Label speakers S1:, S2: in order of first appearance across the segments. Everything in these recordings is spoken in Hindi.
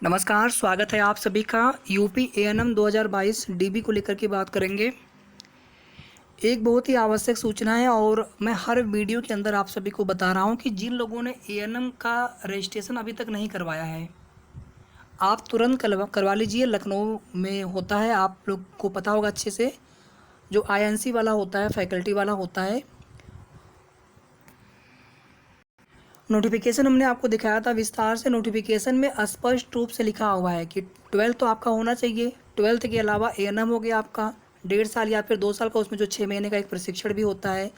S1: नमस्कार, स्वागत है आप सभी का। यूपी एएनएम 2022 डीबी को लेकर के बात करेंगे। एक बहुत ही आवश्यक सूचना है और मैं हर वीडियो के अंदर आप सभी को बता रहा हूं कि जिन लोगों ने एएनएम का रजिस्ट्रेशन अभी तक नहीं करवाया है, आप तुरंत करवा लीजिए। लखनऊ में होता है, आप लोग को पता होगा अच्छे से। जो आईएनसी वाला होता है, फैकल्टी वाला होता है। नोटिफिकेशन हमने आपको दिखाया था विस्तार से। नोटिफिकेशन में स्पष्ट रूप से लिखा हुआ है कि 12th तो आपका होना चाहिए। 12th के अलावा एएनएम हो गया आपका 1.5 साल या फिर 2 साल का, उसमें जो 6 महीने का एक प्रशिक्षण भी होता है।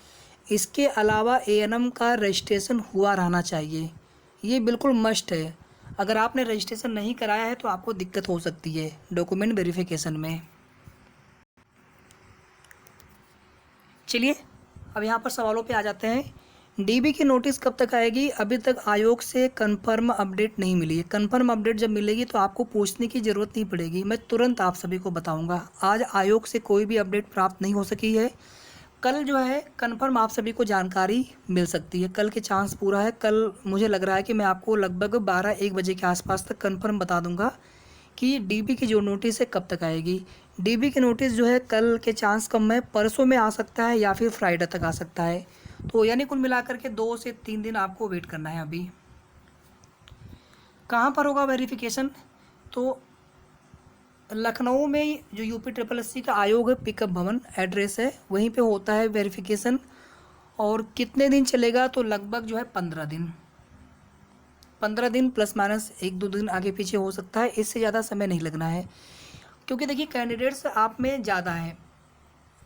S1: इसके अलावा एएनएम का रजिस्ट्रेशन हुआ रहना चाहिए, ये बिल्कुल मस्ट है। अगर आपने रजिस्ट्रेशन नहीं कराया है तो आपको दिक्कत हो सकती है डॉक्यूमेंट वेरिफिकेशन में। चलिए अब यहाँ पर सवालों पे आ जाते हैं। डीबी की नोटिस कब तक आएगी? अभी तक आयोग से कंफर्म अपडेट नहीं मिली है। कंफर्म अपडेट जब मिलेगी तो आपको पूछने की ज़रूरत नहीं पड़ेगी, मैं तुरंत आप सभी को बताऊंगा। आज आयोग से कोई भी अपडेट प्राप्त नहीं हो सकी है। कल जो है कंफर्म आप सभी को जानकारी मिल सकती है। कल के चांस पूरा है। कल मुझे लग रहा है कि मैं आपको लगभग 12-1 बजे के आसपास तक कंफर्म बता दूंगा कि डीबी की जो नोटिस है कब तक आएगी। डीबी की नोटिस जो है कल के चांस कम है, परसों में आ सकता है या फिर फ्राइडे तक आ सकता है। तो यानी कुल मिलाकर के 2 से 3 दिन आपको वेट करना है। अभी कहाँ पर होगा वेरिफिकेशन? तो लखनऊ में जो यूपी ट्रिपल एस सी का आयोग है, पिकअप भवन एड्रेस है, वहीं पे होता है वेरिफिकेशन। और कितने दिन चलेगा? तो लगभग जो है 15 दिन प्लस माइनस 1-2 दिन आगे पीछे हो सकता है। इससे ज़्यादा समय नहीं लगना है, क्योंकि देखिए कैंडिडेट्स आप में ज़्यादा है,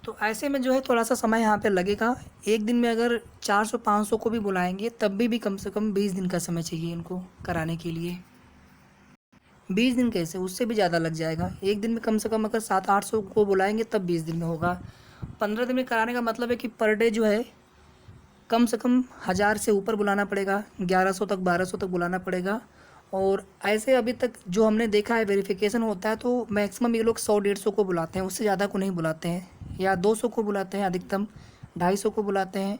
S1: तो ऐसे में जो है थोड़ा सा समय यहाँ पे लगेगा। एक दिन में अगर 400-500 को भी बुलाएंगे तब भी कम से कम 20 दिन का समय चाहिए इनको कराने के लिए। 20 दिन कैसे, उससे भी ज़्यादा लग जाएगा। एक दिन में कम से कम अगर 700-800 को बुलाएंगे तब 20 दिन में होगा। 15 दिन में कराने का मतलब है कि पर डे जो है कम से कम 1000 से ऊपर बुलाना पड़ेगा, 1100 तक 1200 तक बुलाना पड़ेगा। और ऐसे अभी तक जो हमने देखा है वेरिफिकेशन होता है तो मैक्सिमम ये लोग 100-150 को बुलाते हैं, उससे ज़्यादा को नहीं बुलाते हैं, या 200 को बुलाते हैं, अधिकतम 250 को बुलाते हैं।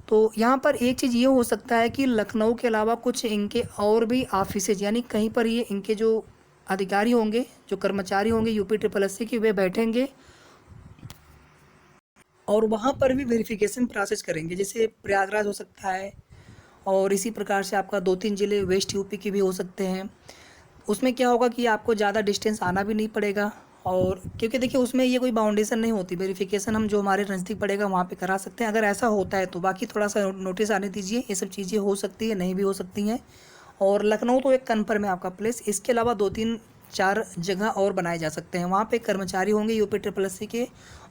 S1: तो यहाँ पर एक चीज़ ये हो सकता है कि लखनऊ के अलावा कुछ इनके और भी ऑफिसेज, यानी कहीं पर ये इनके जो अधिकारी होंगे, जो कर्मचारी होंगे यूपी ट्रिपल एस सी के, वे बैठेंगे और वहाँ पर भी वेरिफिकेशन प्रोसेस करेंगे। जैसे प्रयागराज हो सकता है, और इसी प्रकार से आपका 2-3 ज़िले वेस्ट यूपी के भी हो सकते हैं। उसमें क्या होगा कि आपको ज़्यादा डिस्टेंस आना भी नहीं पड़ेगा। और क्योंकि देखिए उसमें ये कोई बाउंडेशन नहीं होती, वेरिफिकेशन हम जो हमारे नज़दीक पड़ेगा वहाँ पे करा सकते हैं। अगर ऐसा होता है तो बाकी थोड़ा सा नोटिस आने दीजिए। ये सब चीज़ें हो सकती है, नहीं भी हो सकती हैं। और लखनऊ तो एक कन्फर्म है आपका प्लेस। इसके अलावा 2-3-4 जगह और बनाए जा सकते हैं, वहाँ पे कर्मचारी होंगे यूपी ट्रिपल एस सी के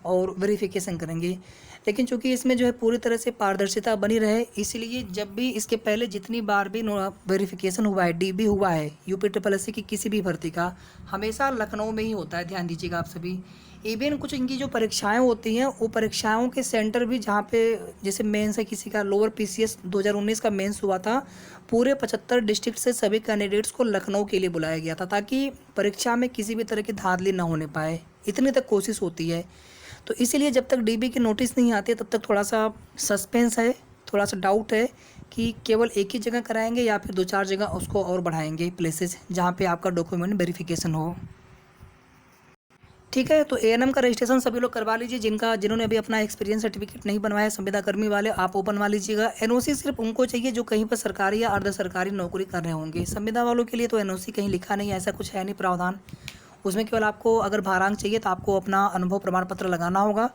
S1: और वेरिफिकेशन करेंगे। लेकिन चूंकि इसमें जो है पूरी तरह से पारदर्शिता बनी रहे, इसलिए जब भी इसके पहले जितनी बार भी वेरिफिकेशन हुआ है, डीबी हुआ है यूपी ट्रिपल एस सी की किसी भी भर्ती का, हमेशा लखनऊ में ही होता है। ध्यान दीजिएगा आप सभी। इवन कुछ इनकी जो परीक्षाएं होती हैं, वो परीक्षाओं के सेंटर भी जहाँ पे, जैसे मेंस है किसी का, लोअर पीसीएस 2019 का मेंस हुआ था, पूरे 75 डिस्ट्रिक्ट से सभी कैंडिडेट्स को लखनऊ के लिए बुलाया गया था, ताकि परीक्षा में किसी भी तरह की धांधली ना होने पाए। इतनी तक कोशिश होती है। तो इसीलिए जब तक डीबी की नोटिस नहीं आती तब तक थोड़ा सा सस्पेंस है, थोड़ा सा डाउट है कि केवल एक ही जगह कराएंगे या फिर 2-4 जगह उसको और बढ़ाएंगे प्लेसेस, जहाँ पे आपका डॉक्यूमेंट वेरिफिकेशन हो। ठीक है, तो एएनएम का रजिस्ट्रेशन सभी लोग करवा लीजिए। जिन्होंने अभी अपना एक्सपीरियंस सर्टिफिकेट नहीं बनवाया, संविदा कर्मी वाले, आप वो बनवा लीजिएगा। एनओसी सिर्फ उनको चाहिए जो कहीं पर सरकारी या अर्ध सरकारी नौकरी कर रहे होंगे। संविदा वालों के लिए तो एनओसी कहीं लिखा नहीं है, ऐसा कुछ है नहीं प्रावधान। उसमें केवल आपको अगर भारांक चाहिए तो आपको अपना अनुभव प्रमाण पत्र लगाना होगा,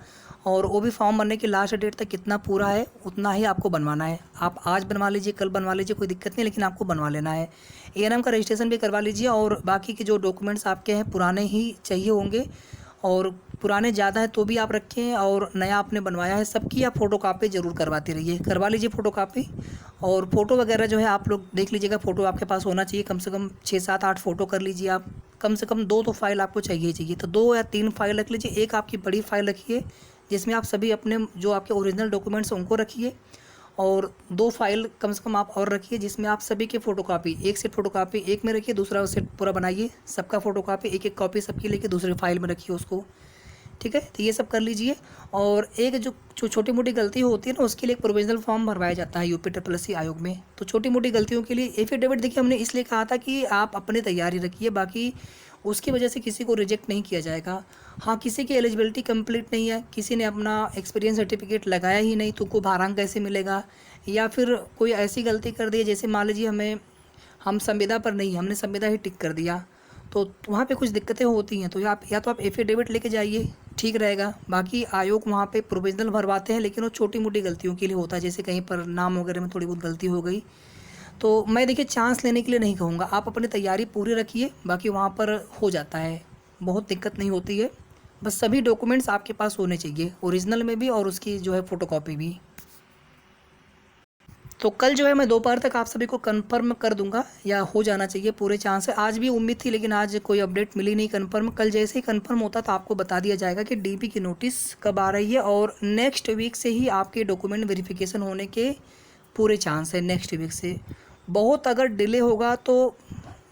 S1: और वो भी फॉर्म भरने की लास्ट डेट तक कितना पूरा है उतना ही आपको बनवाना है। आप आज बनवा लीजिए, कल बनवा लीजिए, कोई दिक्कत नहीं, लेकिन आपको बनवा लेना है। एएनएम का रजिस्ट्रेशन भी करवा लीजिए, और बाकी के जो डॉक्यूमेंट्स आपके हैं पुराने ही चाहिए होंगे, और पुराने ज़्यादा है तो भी आप रखें, और नया आपने बनवाया है सबकी आप फ़ोटोकॉपी ज़रूर करवाते रहिए। करवा लीजिए फ़ोटोकॉपी। और फ़ोटो वगैरह जो है आप लोग देख लीजिएगा, फ़ोटो आपके पास होना चाहिए, कम से कम 6-7-8 फ़ोटो कर लीजिए आप। कम से कम 2 तो फाइल आपको चाहिए ही चाहिए, तो 2 या 3 फाइल रख लीजिए। एक आपकी बड़ी फाइल रखिए जिसमें आप सभी अपने जो आपके ओरिजिनल डॉक्यूमेंट्स हैं उनको रखिए, और 2 फाइल कम से कम आप और रखिए जिसमें आप सभी के फ़ोटोकॉपी, एक सेट फ़ोटोकॉपी एक में रखिए, दूसरा सेट पूरा बनाइए, सबका फ़ोटोकॉपी एक एक कॉपी सबकी लेके दूसरे फाइल में रखिए उसको। ठीक है, तो ये सब कर लीजिए। और एक जो छोटी मोटी गलती होती है ना, उसके लिए एक प्रोविजनल फॉर्म भरवाया जाता है यूपी ट्रिपल एस आयोग में। तो छोटी मोटी गलतियों के लिए एफिडेविट देखिए हमने इसलिए कहा था कि आप अपनी तैयारी रखिए, बाकी उसकी वजह से किसी को रिजेक्ट नहीं किया जाएगा। हाँ, किसी की एलिजिबिलिटी कंप्लीट नहीं है, किसी ने अपना एक्सपीरियंस सर्टिफिकेट लगाया ही नहीं, तो उनको भारांक कैसे मिलेगा, या फिर कोई ऐसी गलती कर दी है जैसे मान लीजिए हम संविदा पर नहीं, हमने संविदा ही टिक कर दिया, तो वहाँ पे कुछ दिक्कतें होती हैं। तो या तो आप एफिडेविट लेके जाइए, ठीक रहेगा। बाकी आयोग वहाँ पे प्रोविजनल भरवाते हैं, लेकिन वो छोटी मोटी गलतियों के लिए होता है, जैसे कहीं पर नाम वगैरह में थोड़ी बहुत गलती हो गई। तो मैं देखिए चांस लेने के लिए नहीं कहूँगा, आप अपनी तैयारी पूरी रखिए, बाकी वहाँ पर हो जाता है, बहुत दिक्कत नहीं होती है। बस सभी डॉक्यूमेंट्स आपके पास होने चाहिए, ओरिजिनल में भी और उसकी जो है फ़ोटोकॉपी भी। तो कल जो है मैं दोपहर तक आप सभी को कंफर्म कर दूंगा, या हो जाना चाहिए, पूरे चांस है। आज भी उम्मीद थी, लेकिन आज कोई अपडेट मिली नहीं कंफर्म। कल जैसे ही कंफर्म होता तो आपको बता दिया जाएगा कि डीपी की नोटिस कब आ रही है, और नेक्स्ट वीक से ही आपके डॉक्यूमेंट वेरिफिकेशन होने के पूरे चांस है। नेक्स्ट वीक से बहुत अगर डिले होगा तो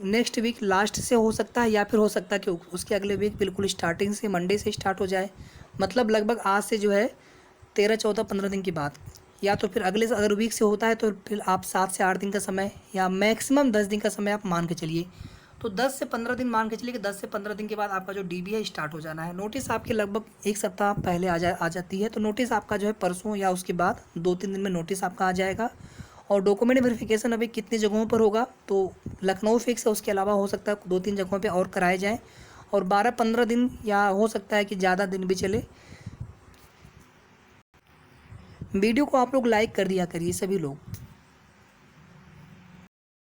S1: नेक्स्ट वीक लास्ट से हो सकता है, या फिर हो सकता है कि उसके अगले वीक बिल्कुल स्टार्टिंग से मंडे से स्टार्ट हो जाए। मतलब लगभग आज से जो है 13, 14, 15 दिन की बात, या तो फिर अगले अगर वीक से होता है तो फिर आप 7 से 8 दिन का समय, या मैक्सिमम 10 दिन का समय आप मान के चलिए। तो 10 से 15 दिन मान के चलिए कि 10 से 15 दिन के बाद आपका जो डीबी है स्टार्ट हो जाना है। नोटिस आपके लगभग 1 सप्ताह पहले आ जाती है, तो नोटिस आपका जो है परसों या उसके बाद 2-3 दिन में नोटिस आपका आ जाएगा। और डॉक्यूमेंट वेरिफिकेशन अभी कितनी जगहों पर होगा, तो लखनऊ फिक्स है, उसके अलावा हो सकता है 2-3 जगहों पे और कराए जाएँ, और 12-15 दिन या हो सकता है कि ज़्यादा दिन भी चले। वीडियो को आप लोग लाइक कर दिया करिए सभी लोग।